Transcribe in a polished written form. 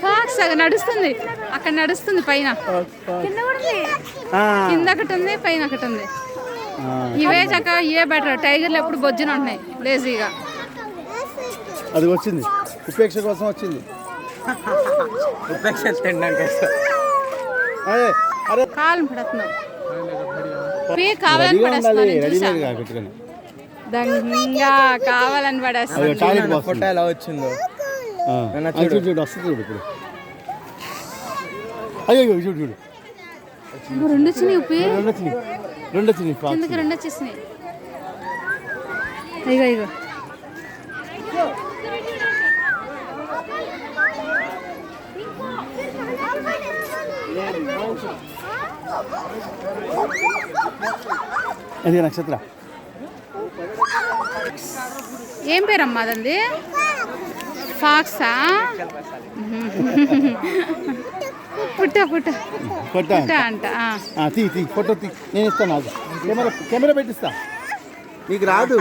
Pox నడుస్తుంది, అక్కడ నడుస్తుంది పైన, కింద ఒకటి ఉంది పైన ఒకటి ఉంది. ఇవే చక్కగా ఇవే బెటర్. టైగర్లు ఎప్పుడు బొజ్జున ఉంటున్నాయి లేజీగా. అది వచ్చింది ఉపేక్ష కోసం వచ్చింది. కాలం పడుతున్నావు కావాలని పడేస్తున్నాను, దంగా కావాలని పడేస్తాను. ఫోటో ఎలా వచ్చిందో చూడు వస్తుంది చూడు ఇప్పుడు. అయ్యో చూడు చూడు రెండు వచ్చినాయి ఉప్పి, రెండు వచ్చినాయి కిందకి రెండు వచ్చేసినాయి. ఇగో ఇగో అది నక్షత్ర. ఏం పేరమ్మా అదండి? ఫాక్సా? పుట్ట పుట్ట పుట్ట అంట. తీ ఫోటో తీ, నేను ఇస్తాను. కెమెరా పెట్టిస్తా. నీకు రాదు.